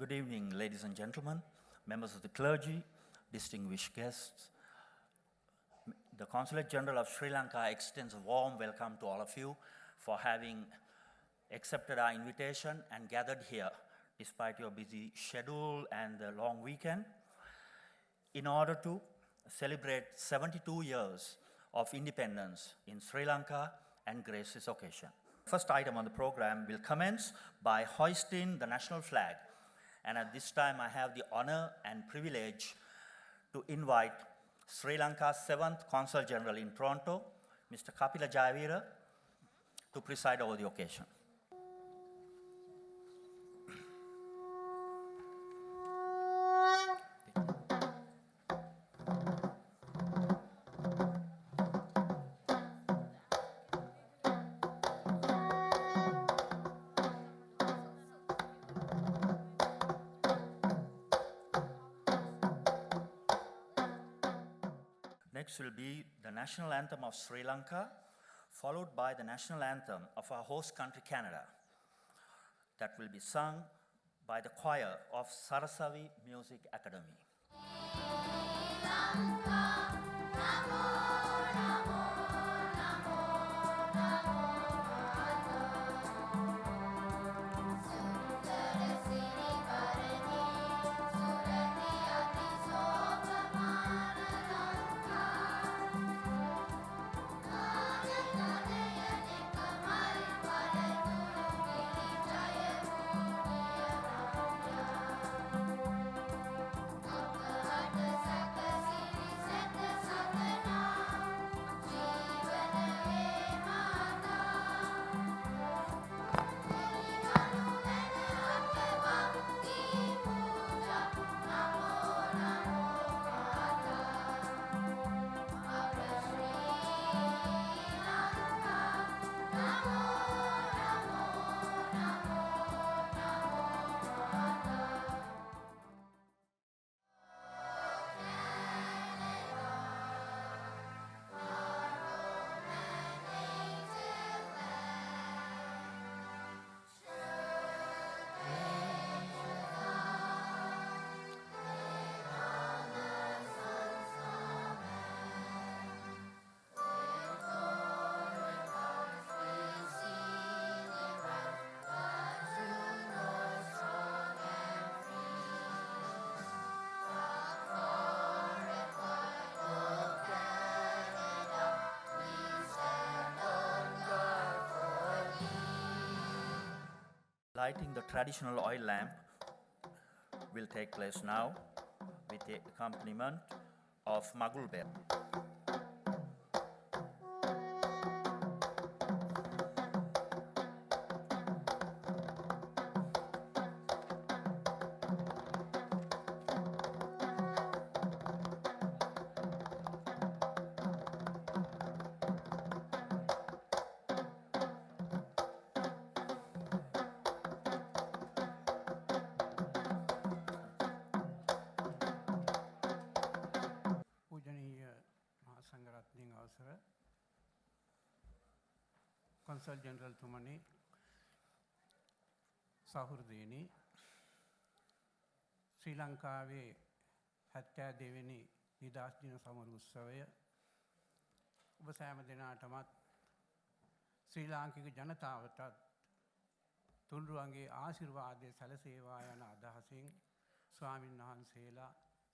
Good evening, ladies and gentlemen, members of the clergy, distinguished guests. The Consulate General of Sri Lanka extends a warm welcome to all of you for having accepted our invitation and gathered here despite your busy schedule and the long weekend in order to celebrate 72 years of independence in Sri Lanka and grace this occasion. First item on the program will commence by hoisting the national flag. And at this time, I have the honor and privilege to invite Sri Lanka's 7th Consul General in Toronto, Mr. Kapila Jayavira, to preside over the occasion. Next will be the national anthem of Sri Lanka, followed by the national anthem of our host country, Canada. That will be sung by the choir of Sarasavi Music Academy. Lighting the traditional oil lamp will take place now with the accompaniment of Magulbet. Consul General Tumani, Sahurdini, Sri Lanka Hatta Devini, Nidas Dina Samarussavaya, Ubasamadinatamat, Sri Lanka Janatavatat, Tulruangi Asirvade Salasevayana Adahasing, Swamin Nahan Sela,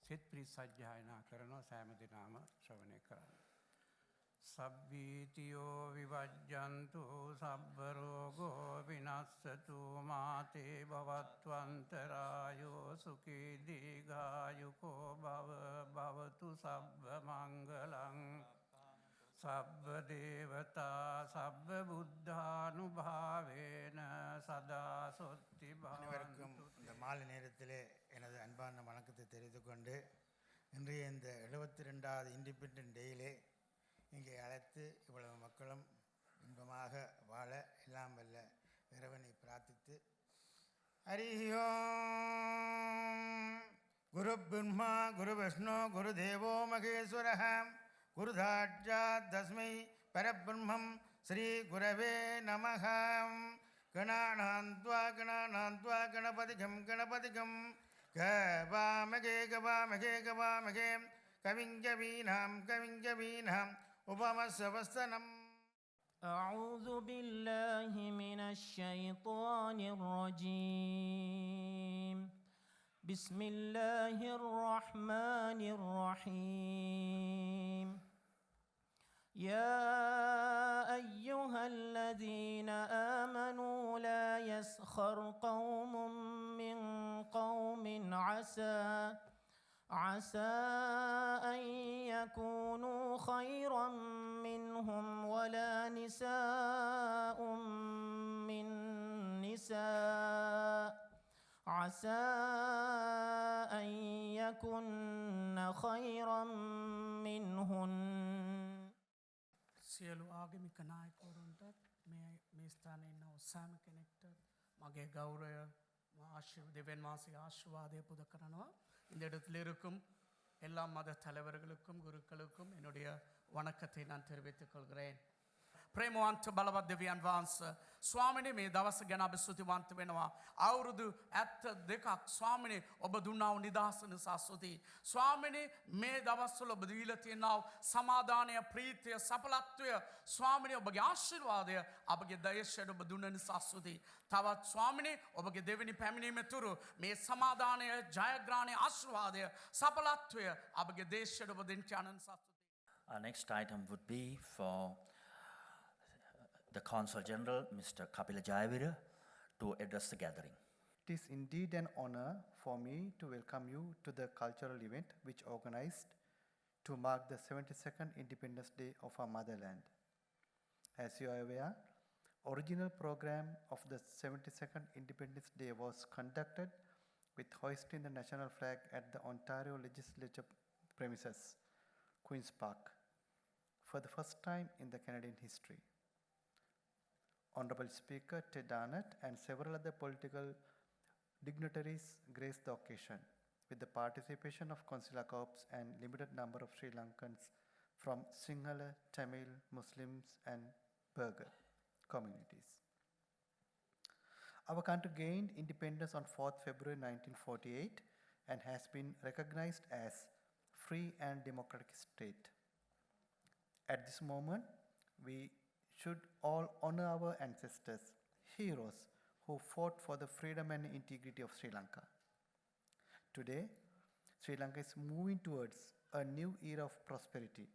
Setpri Sajjayana Karano Samadinama, Shavanekaran. Sabbitiyo vivajjantu sabbarogo vinassatu mate bhavatvantarayo sukhi digayuko bhavatu sabba mangalang sabba devata sabba buddhanubhavena sada sotti bhavantu. இந்த மாலை நேரத்திலே எனது அன்பான வணக்கத்தை தெரிவித்துக் கொண்டு இன்றைய இந்த 72வது இண்டிபெண்டன்ட் டேயிலே இங்கே அழைத்து இவ்வளவு மக்களும் இன்பமாக வாழ எல்லாம் வல்ல இறைவனை பிரார்த்தித்து ஹரி ஓம் குரு பிரம்மா குரு விஷ்ணு குரு தேவோ மகேஸ்வரः குரு சாட்சாத் தஸ்மை பரபிரம்மம் ஸ்ரீ குரவே நமः गणानान्त्वा गणपतिगं गणपतिगं गवामगे गवामगे गवामगे कविं कवीनाम् उपमस्वस्तनम् أعوذ بالله من الشيطان الرجيم بسم الله الرحمن الرحيم يا أيها الذين آمنوا لا يسخر قوم من قوم عسى أن يكونوا خيرا منهم ولا نساء من نساء عسى أن يكن خيرا منهن. සියලු ආගමික නායකවරුන්ටත් මේ ස්ථානයේ ඉන්න සෑම කෙනෙක්ට මගේ ගෞරවය දෙවන් මාසේ ආශිර්වාදය පුද කරනවා. இந்த இடத்தில் இருக்கும் எல்லா மத தலைவர்களுக்கும் குருக்களுக்கும் என்னுடைய வணக்கத்தை நான் தெரிவித்துக் கொள்கிறேன். ප්‍රේමවන්ත බලවත් දෙවියන් වහන්සේ ස්වාමිනේ මේ දවස ගැන අපි ස්තුතිවන්ත වෙනවා. අවුරුදු 72ක් ස්වාමිනේ ඔබ දුන්නා වූ නිදහස නිසා ස්තුතියි. ස්වාමිනේ මේ දවස්වල ඔබ දීලා තියෙනා සමාදානය, ප්‍රීතිය, සඵලත්වය ස්වාමිනේ ඔබගේ ආශිර්වාදය අපගේ දයශයට ඔබ දුන්න නිසා ස්තුතියි. තවත් ස්වාමිනේ ඔබගේ දෙවෙනි පැමිණීම තුරු මේ සමාදානය, ජයග්‍රහණය, ආශිර්වාදය, සඵලත්වය අපගේ දේශයට ඔබ දෙන්න යන නිසා ස්තුතියි. Our next item would be for the Consul General, Mr. Kapila Jayavira, to address the gathering. It is indeed an honor for me to welcome you to the cultural event which organized to mark the 72nd Independence Day of our motherland. As you are aware, original program of the 72nd Independence Day was conducted with hoisting the national flag at the Ontario Legislature premises, Queen's Park, for the first time in the Canadian history. Honorable Speaker Ted Arnott and several other political dignitaries graced the occasion with the participation of consular corps and limited number of Sri Lankans from Sinhala, Tamil, Muslims and Burgher communities. Our country gained independence on 4th February 1948 and has been recognized as free and democratic state. At this moment, we should all honor our ancestors, heroes who fought for the freedom and integrity of Sri Lanka. Today, Sri Lanka is moving towards a new era of prosperity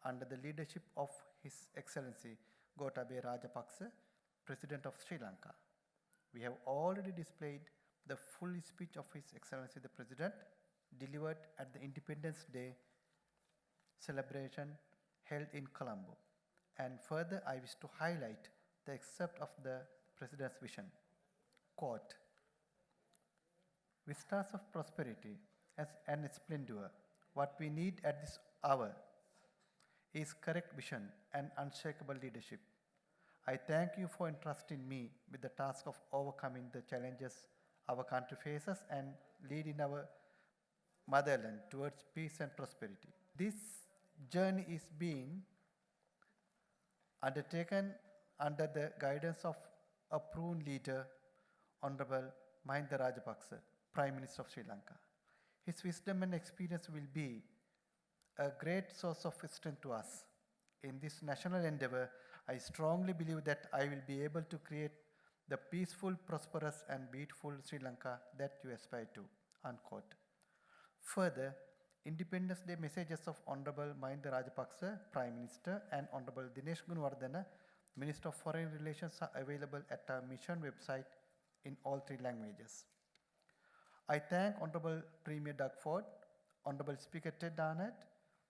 under the leadership of His Excellency Gotabaya Rajapaksa, President of Sri Lanka. We have already displayed the full speech of His Excellency the President delivered at the Independence Day celebration held in Colombo. And further, I wish to highlight the excerpt of the President's vision. Quote, "Vistas of prosperity and splendor, what we need at this hour is correct vision and unshakable leadership. I thank you for entrusting me with the task of overcoming the challenges our country faces and leading our motherland towards peace and prosperity. This journey is being undertaken under the guidance of a proven leader, Honorable Mahinda Rajapaksa, Prime Minister of Sri Lanka. His wisdom and experience will be a great source of strength to us. In this national endeavor, I strongly believe that I will be able to create the peaceful, prosperous, and beautiful Sri Lanka that you aspire to." Unquote. Further, Independence Day messages of Honorable Mahinda Rajapaksa, Prime Minister, and Honorable Dinesh, Minister of Foreign Relations, are available at our mission website in all 3 languages. I thank Honorable Premier Doug Ford, Honorable Speaker Ted Arnott,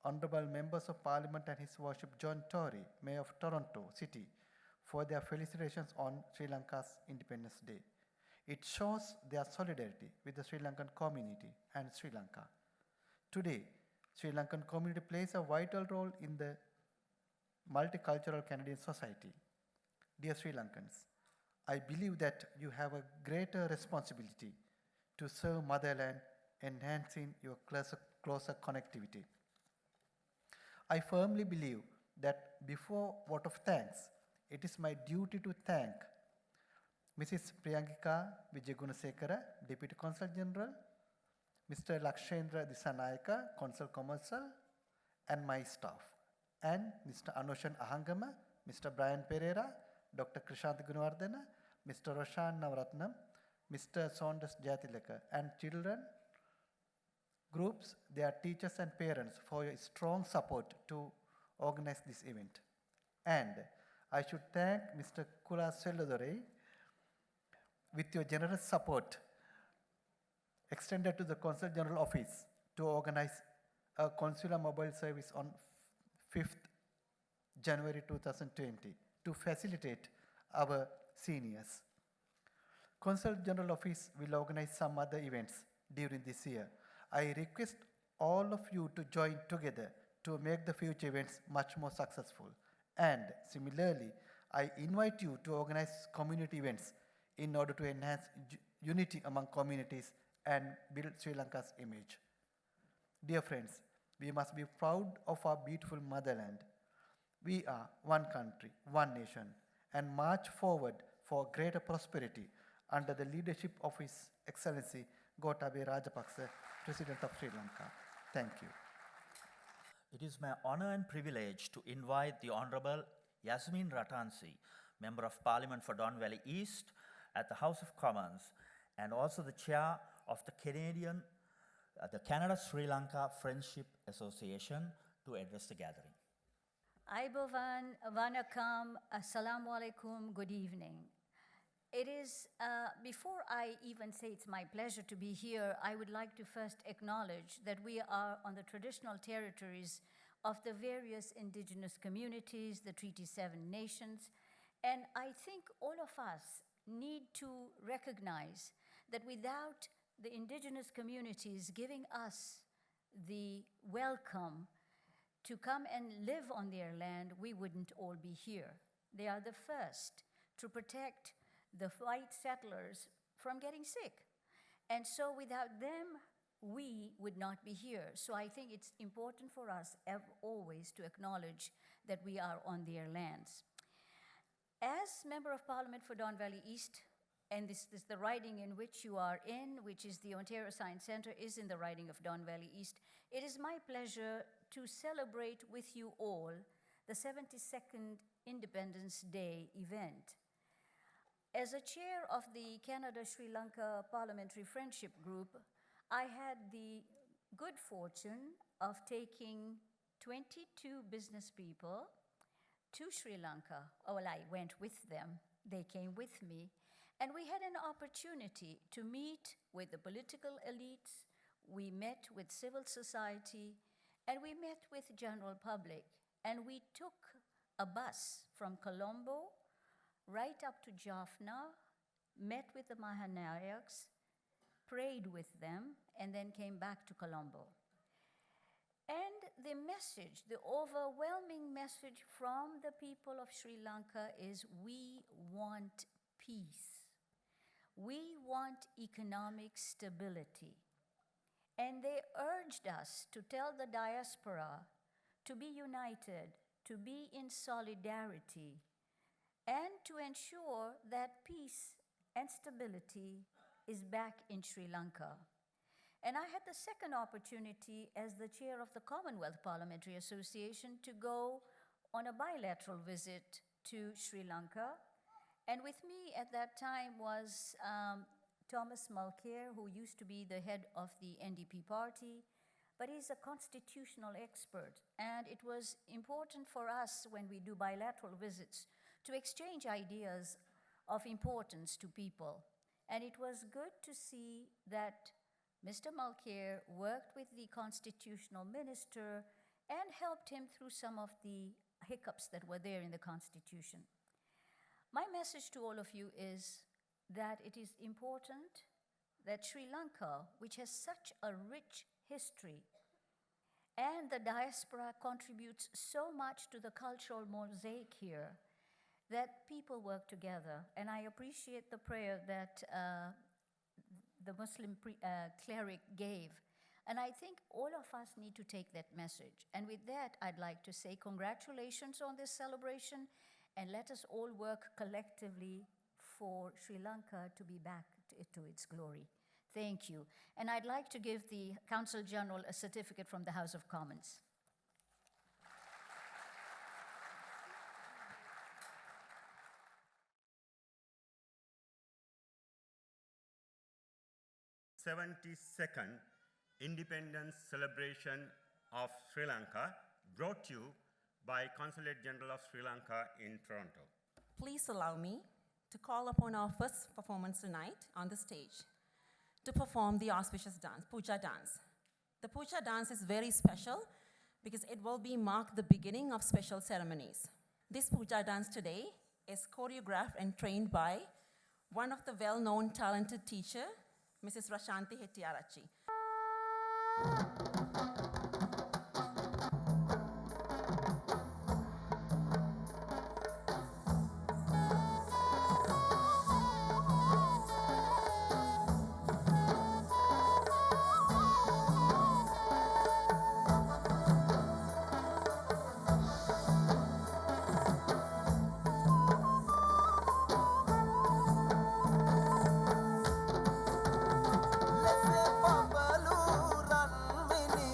Honorable Members of Parliament and His Worship John Tory, Mayor of Toronto City, for their felicitations on Sri Lanka's Independence Day. It shows their solidarity with the Sri Lankan community and Sri Lanka. Today, Sri Lankan community plays a vital role in the multicultural Canadian society. Dear Sri Lankans, I believe that you have a greater responsibility to serve motherland, enhancing your closer connectivity. I firmly believe that before vote of thanks, it is my duty to thank Mrs. Priyankika Vijayagunasekara, Deputy Consul General, Mr. Lakshendra Disanayaka, Consul Commercial, and my staff, and Mr. Anushan Ahangama, Mr. Brian Pereira, Dr. Krishant Gunawardena, Mr. Roshan Navaratnam, Mr. Saunders Jatileka, and children groups, their teachers and parents for your strong support to organize this event. And I should thank Mr. Kula Selladore with your generous support extended to the Consul General Office to organize a consular mobile service on 5th January 2020 to facilitate our seniors. Consul General Office will organize some other events during this year. I request all of you to join together to make the future events much more successful. And similarly, I invite you to organize community events in order to enhance unity among communities and build Sri Lanka's image. Dear friends, we must be proud of our beautiful motherland. We are one country, one nation, and march forward for greater prosperity under the leadership of His Excellency Gotabaya Rajapaksa, President of Sri Lanka. Thank you. It is my honor and privilege to invite the Honorable Yasmin Ratansi, Member of Parliament for Don Valley East at the House of Commons, and also the Chair of the Canada-Sri Lanka Friendship Association, to address the gathering. Aibovan, Vanakam, Assalamu alaikum, good evening. It is, before I even say it's my pleasure to be here, I would like to first acknowledge that we are on the traditional territories of the various indigenous communities, the Treaty 7 nations, and I think all of us need to recognize that without the indigenous communities giving us the welcome to come and live on their land, we wouldn't all be here. They are the first to protect the white settlers from getting sick. And so without them, we would not be here. So I think it's important for us always to acknowledge that we are on their lands. As Member of Parliament for Don Valley East, and this is the riding in which you are in, which is the Ontario Science Centre, is in the riding of Don Valley East, it is my pleasure to celebrate with you all the 72nd Independence Day event. As a chair of the Canada-Sri Lanka Parliamentary Friendship Group, I had the good fortune of taking 22 business people to Sri Lanka. Well, I went with them. They came with me. And we had an opportunity to meet with the political elites, we met with civil society, and we met with general public. And we took a bus from Colombo right up to Jaffna, met with the Mahanayaks, prayed with them, and then came back to Colombo. And the message, the overwhelming message from the people of Sri Lanka is we want peace. We want economic stability. And they urged us to tell the diaspora to be united, to be in solidarity, and to ensure that peace and stability is back in Sri Lanka. And I had the second opportunity as the chair of the Commonwealth Parliamentary Association to go on a bilateral visit to Sri Lanka. And with me at that time was Thomas Mulcair, who used to be the head of the NDP party, but he's a constitutional expert. And it was important for us when we do bilateral visits to exchange ideas of importance to people. And it was good to see that Mr. Mulcair worked with the constitutional minister and helped him through some of the hiccups that were there in the Constitution. My message to all of you is that it is important that Sri Lanka, which has such a rich history, and the diaspora contributes so much to the cultural mosaic here, that people work together. And I appreciate the prayer that the Muslim cleric gave. And I think all of us need to take that message. And with that, I'd like to say congratulations on this celebration, and let us all work collectively for Sri Lanka to be back to its glory. Thank you. And I'd like to give the Consul General a certificate from the House of Commons. th Independence Celebration of Sri Lanka, brought to you by Consulate General of Sri Lanka in Toronto. Please allow me to call upon our first performance tonight on the stage to perform the auspicious dance, Puja dance. The Puja dance is very special because it will mark the beginning of special ceremonies. This Puja dance today is choreographed and trained by one of the well-known talented teacher, Mrs. Rashanti Hettiarachi. Babalu ran mini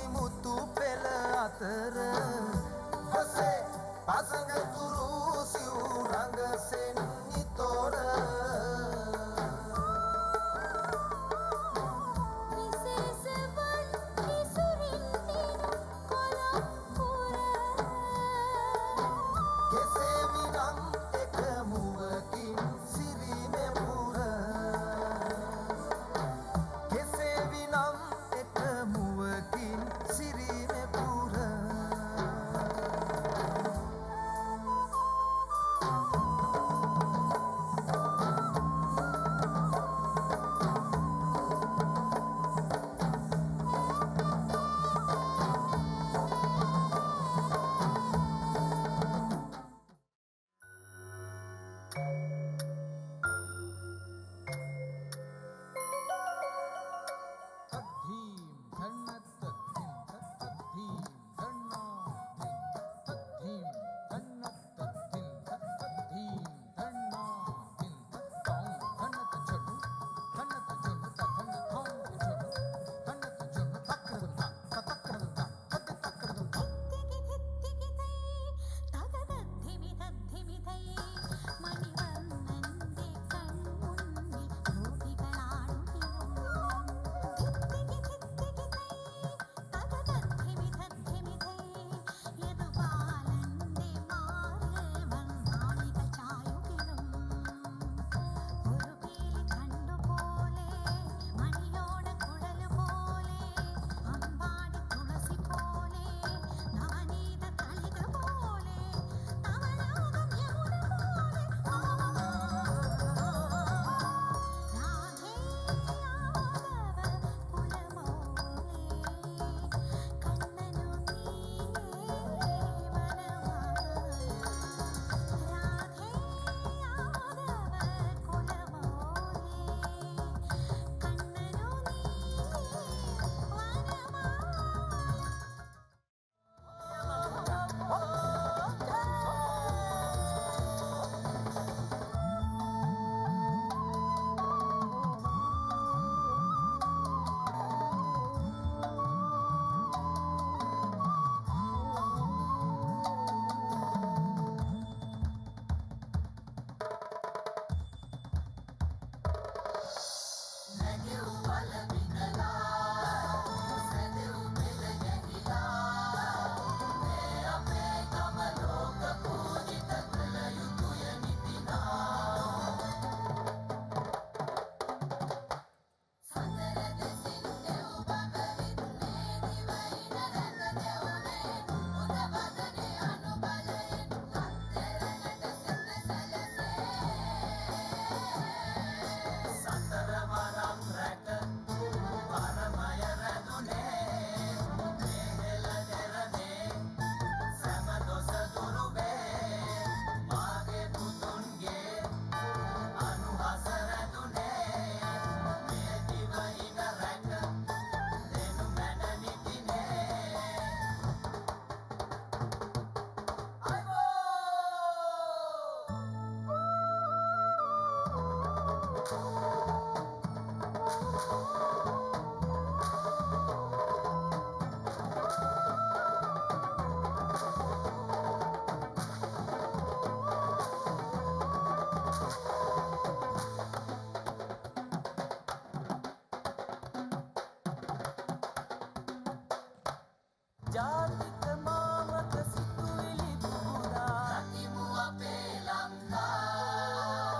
ජාතික මාමක සිතුවිලි දුමුදා රකිමු අපේ ලංකා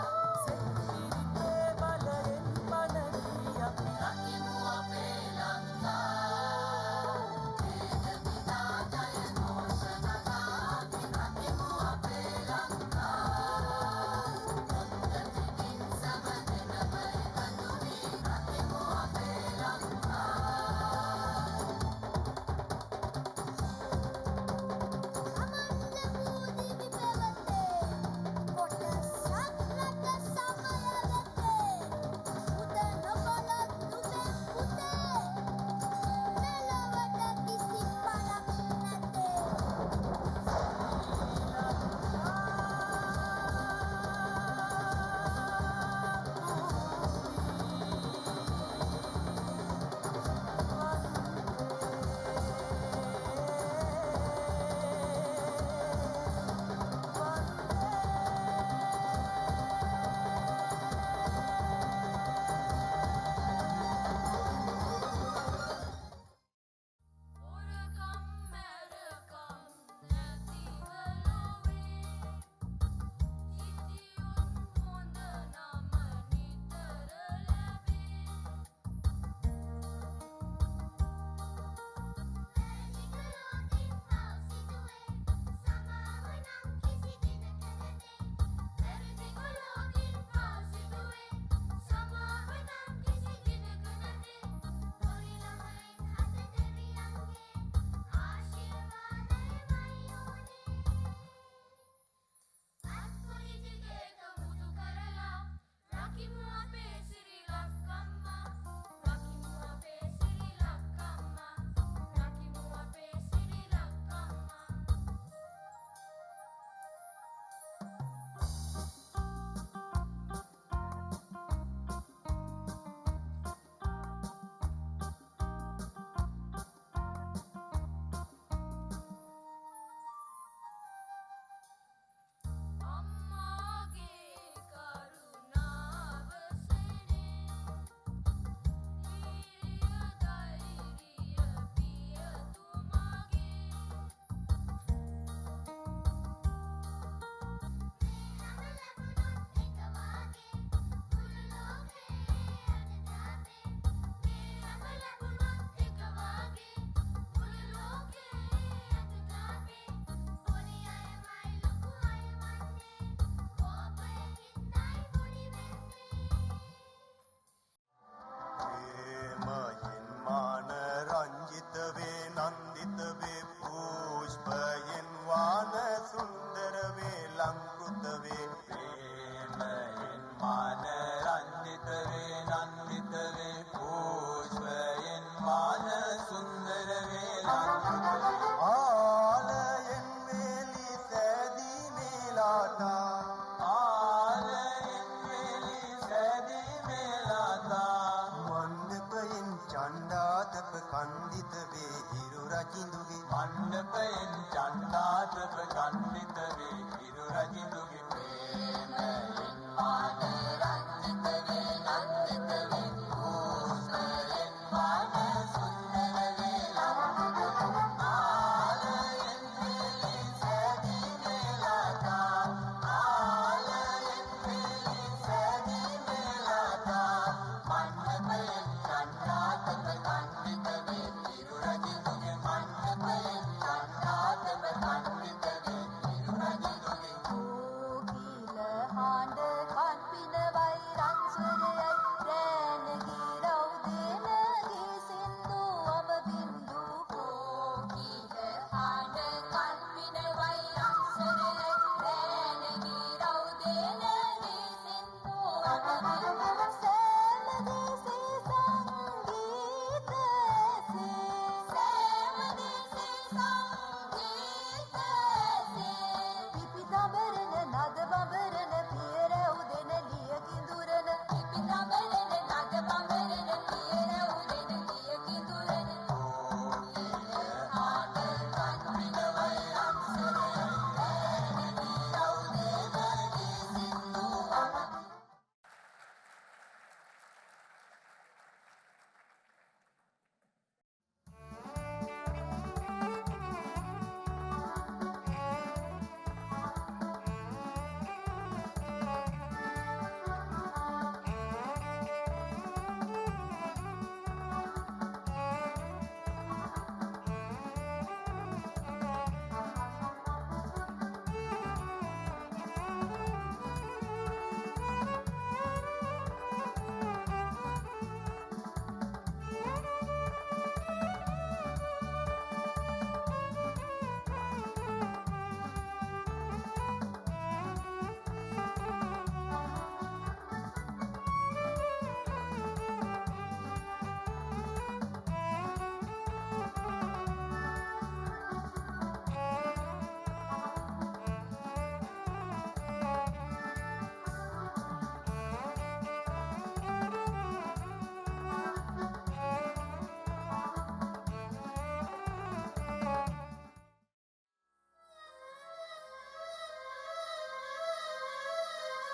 සෙත්පිරිතේ බලයෙන් පනවී අපි රකිමු අපේ ලංකා වේද විනා ජය ഘോഷණා අපි රකිමු අපේ ලංකා ඔත්තටින් සමදෙනම එකතු වී රකිමු අපේ ලංකා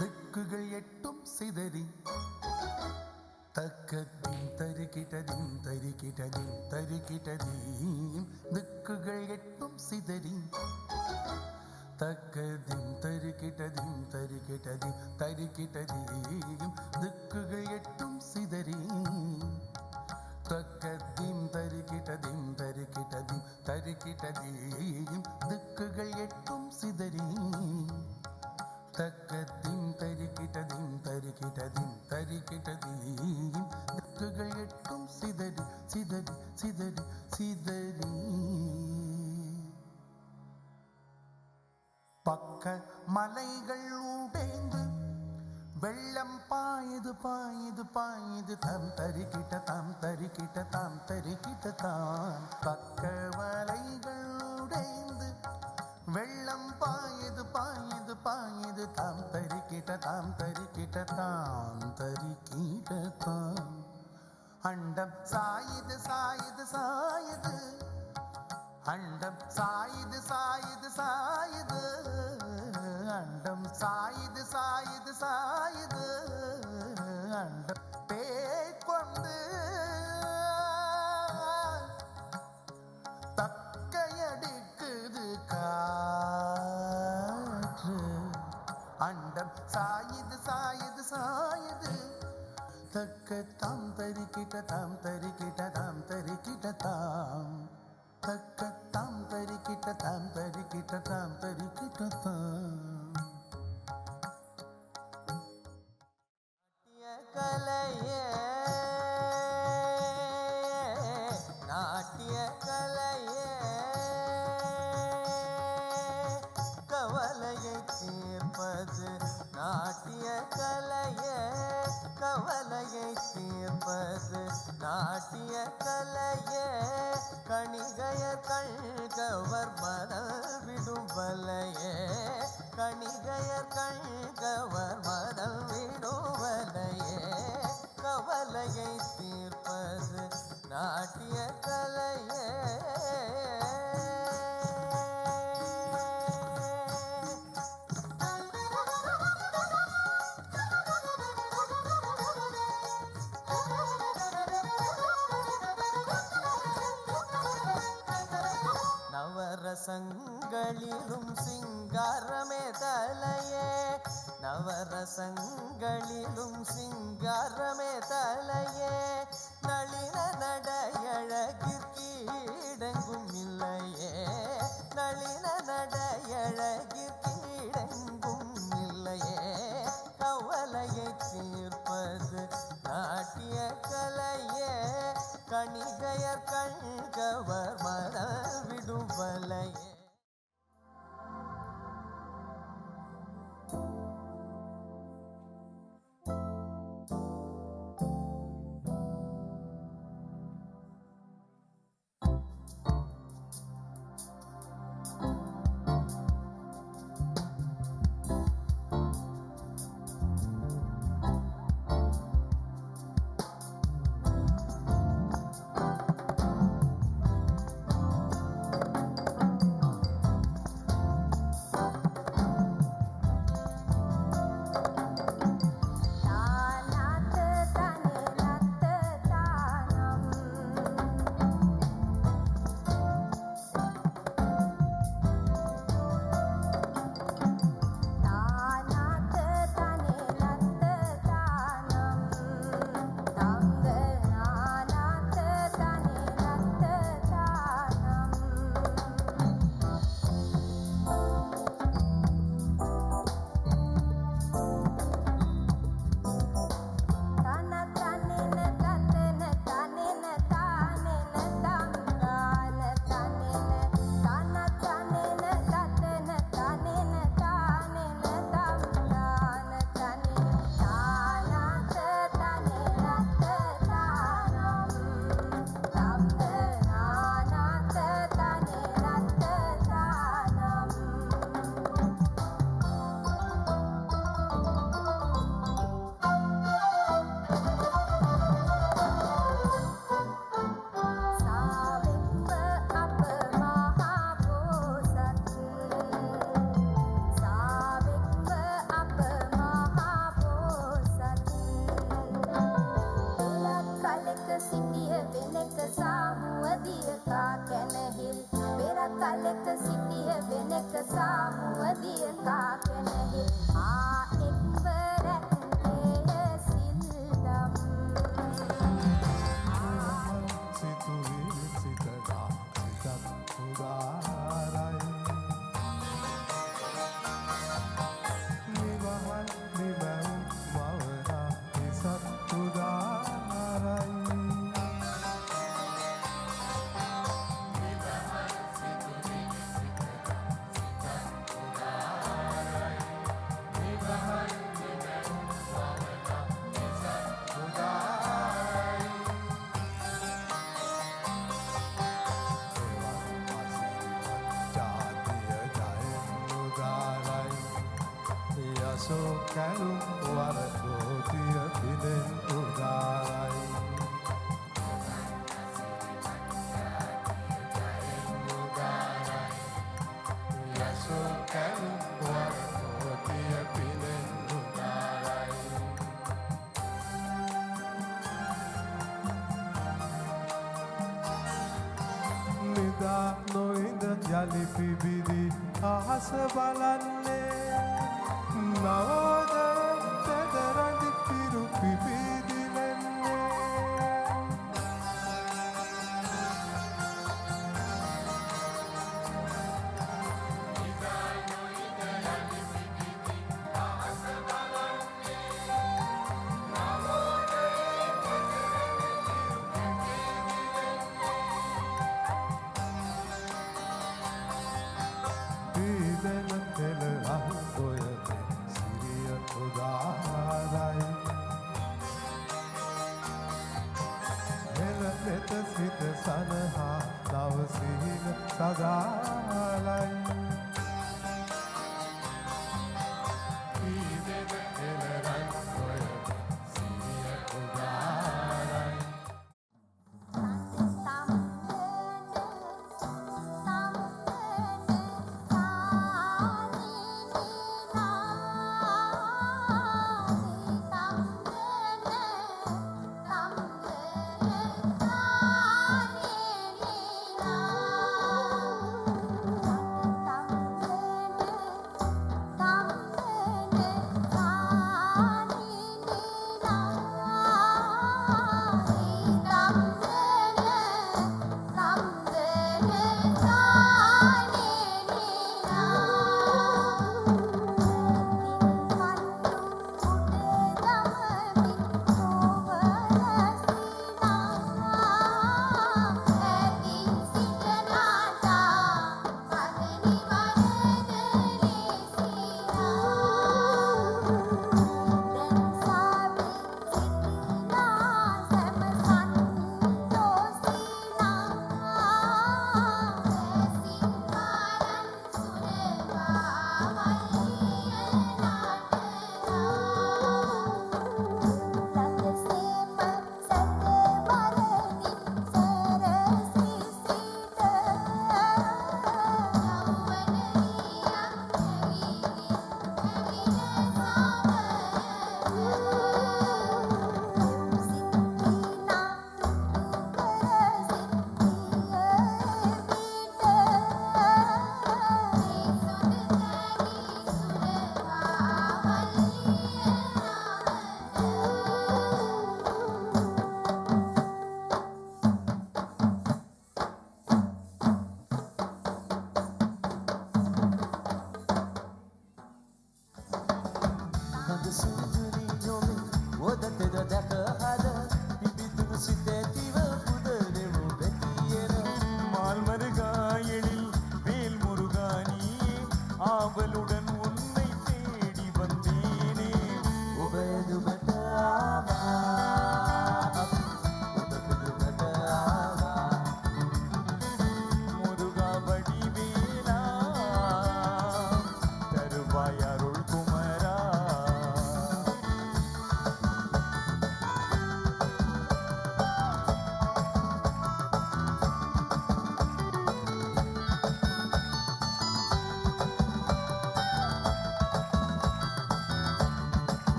ദിക്കുകൾ എട്ടും സിതറി തക്കത്തിൻ തരികിടതിൻ തരികിടതിൻ തരികിടതീം ദിക്കുകൾ എട്ടും സിതറി തക്കതിൻ തരികിടതിൻ തരികിടതിൻ തരികിടതീം ദിക്കുകൾ എട്ടും സിതറി തക്കത്തിൻ തരികിടതിൻ തരികിടതിൻ തരികിടതീം ദിക്കുകൾ എട്ടും സിതറി തക്കത്തിൻ തരികിടതിൻ തരികിടതിൻ തരികിടതീം ദിക്കുകൾ എട്ടും സിതറി സിതറി സിതറി സിതറി പക്ക മലൈകൾ ഉടേந்து വെള്ളം പായത് പായത് പായത് താം തരികിട്ട താം തരികിട്ട താം തരികിട്ട താം പക്ക മലൈകൾ ഉടേந்து വെള്ളം പായത് പായത് പായത് താം തരികിട്ട താം തരികിട്ട താം തരികിട്ട താം അണ്ടം സായത് സായത് സായത് അണ്ടം സായത് സായത് സായത് അണ്ടം സായത് സായത് സായത് അണ്ടം പേക്കൊണ്ട് തക്കയടിക്കുது காற்று அண்டம் சாயுது சாயுது சாயுது தக்க தாம் தரிக்கிட்ட தாம் தரிக்கிட்ட தாம் தரிக்கிட்ட தாம் தக்க தாம் தரிக்கிட்ட தாம் தரிக்கிட்ட தாம் தரிக்கிட்ட தாம் நாட்டிய கலையே கவலையை தீர்ப்பது நாட்டிய கலையே கவலையை தீர்ப்பது நாட்டிய கலையே கணிகையர் கண்கவர் மதல் விடும் வலையே கணிகையர் கண்கவர் மதல் விடும் வலையே கவலையை தீர்ப்பது நாட்டிய கலையே நவரசங்களிலும் சிங்காரமே தலையே நவரசங்களிலும் சிங்காரமே தலையே நளின நடையழகிற்கீடெங்கும் இல்லையே நளின நடையழகிற்கீடெங்கும் இல்லையே கவலையை தீர்ப்பது நாட்டிய கலையே கணிகையர் கண்கவர் மதல் விடும் வலையே යසෝ කැලුම් වර දෝතිය පිදෙන් උදාරයි යසෝ කැලුම් වර දෝතිය පිදෙන් උදාරයි නිදා නොඉඳ යලි පිබිදි අහස බලන්නේ නවෝදය තෙදරඳි පිරු පිබිදිලෙන්නේ පීදෙන පෙළ රහු ඔයද සිරිය උදාරයි හෙළ වෙත සිත සනහා දවසිහින සදාලයි පීදෙන පෙළ රහු ඔයද සිරිය උදාරයි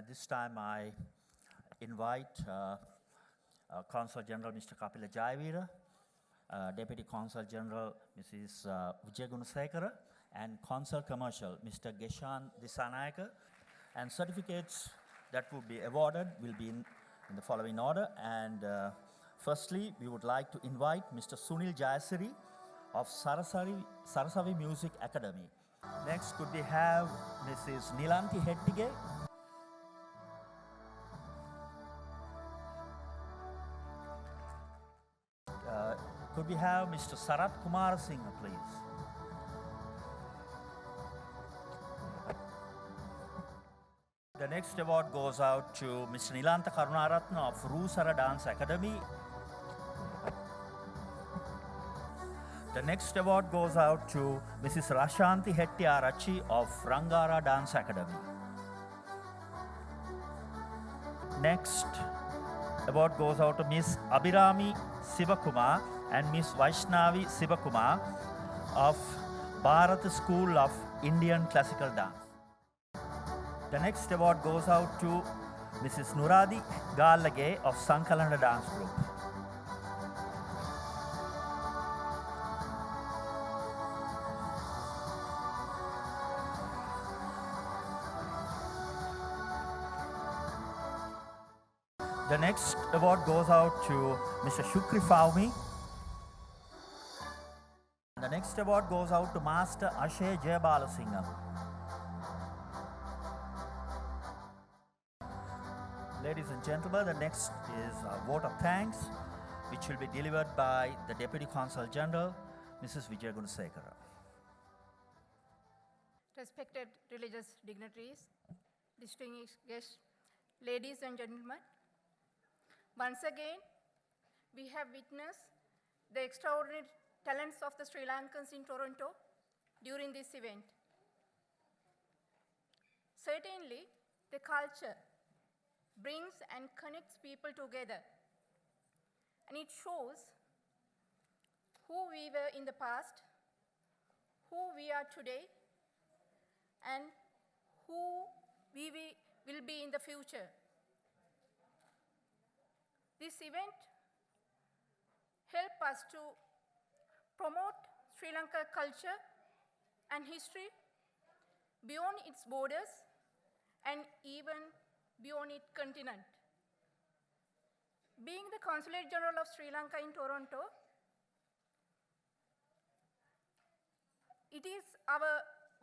This time I invite Consul General Mr. Kapila Jayavira, Deputy Consul General Mrs. Vijayagunasekara, and Consul Commercial Mr. Geshan Disanayaka, and certificates that will be awarded will be in the following order. And firstly, we would like to invite Mr. Sunil Jayasiri, of Sarasavi Music Academy. Next, could we have Mrs. Nilanti Hettige? Could we have Mr. Sarat Kumar Singh, please? The next award goes out to Mr. Nilanta Karunaratna of Rusara Dance Academy. The next award goes out to Mrs. Rashanti Hettiarachi of Rangara Dance Academy. Next award goes out to Miss Abhirami Sivakumar and Miss Vaishnavi Sivakumar of Bharat School of Indian Classical Dance. The next award goes out to Mrs. Nuradi Galage of Sankalanda Dance Group. The next award goes out to Mr. Shukri Faumi. The next award goes out to Master Ashay Jayabalasingham. Ladies and gentlemen, the next is a vote of thanks, which will be delivered by the Deputy Consul General, Mrs. Vijay Gunasekara. Respected religious dignitaries, distinguished guests, ladies and gentlemen, once again, we have witnessed the extraordinary talents of the Sri Lankans in Toronto during this event. Certainly, the culture brings and connects people together, and it shows who we were in the past, who we are today, and who we will be in the future. This event helps us to promote Sri Lanka culture and history beyond its borders and even beyond its continent. Being the Consulate General of Sri Lanka in Toronto, it is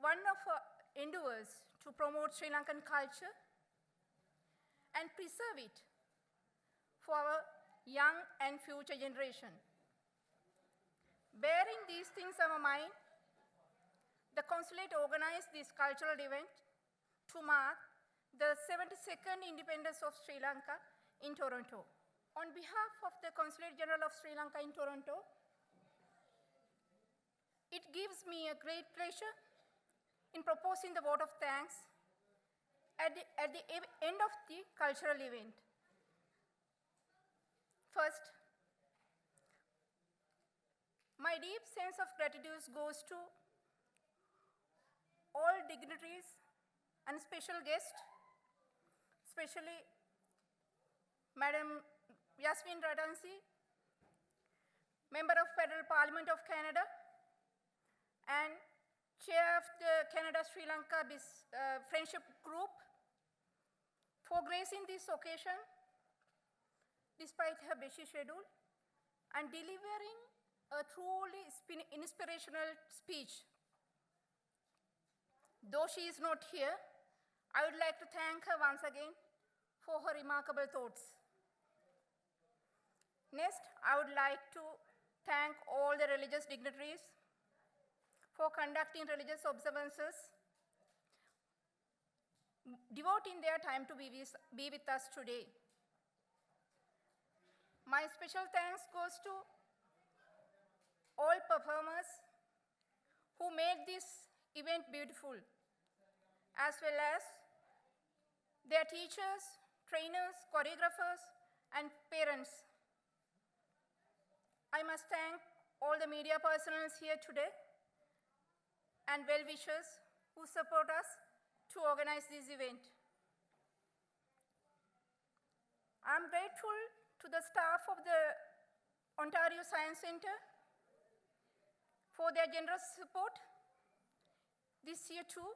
one of our endeavors to promote Sri Lankan culture and preserve it for our young and future generation. Bearing these things in our mind, the Consulate organized this cultural event to mark the 72nd independence of Sri Lanka in Toronto. On behalf of the Consulate General of Sri Lanka in Toronto, it gives me a great pleasure in proposing the vote of thanks at the end of the cultural event. First, my deep sense of gratitude goes to all dignitaries and special guests, especially Madam Yasmin Radansi, Member of Federal Parliament of Canada and Chair of the Canada-Sri Lanka Friendship Group, for gracing this occasion despite her busy schedule and delivering a truly inspirational speech. Though she is not here, I would like to thank her once again for her remarkable thoughts. Next, I would like to thank all the religious dignitaries for conducting religious observances, devoting their time to be with us today. My special thanks goes to all performers who made this event beautiful, as well as their teachers, trainers, choreographers, and parents. I must thank all the media personnel here today and well-wishers who support us to organize this event. I'm grateful to the staff of the Ontario Science Centre for their generous support this year too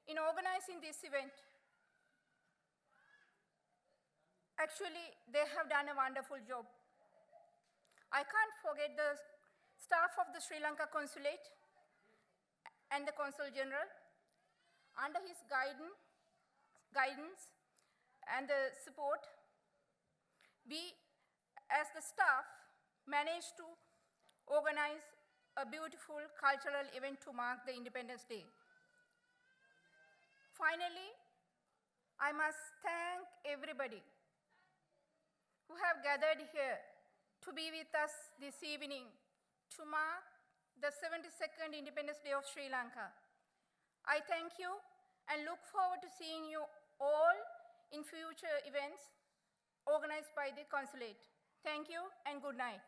in organizing this event. Actually, they have done a wonderful job. I can't forget the staff of the Sri Lanka consulate and the Consul General, under his guidance and the support, we as the staff managed to organize a beautiful cultural event to mark the Independence Day. Finally, I must thank everybody who have gathered here to be with us this evening to mark the 72nd Independence Day of Sri Lanka. I thank you and look forward to seeing you all in future events organized by the consulate. Thank you and good night.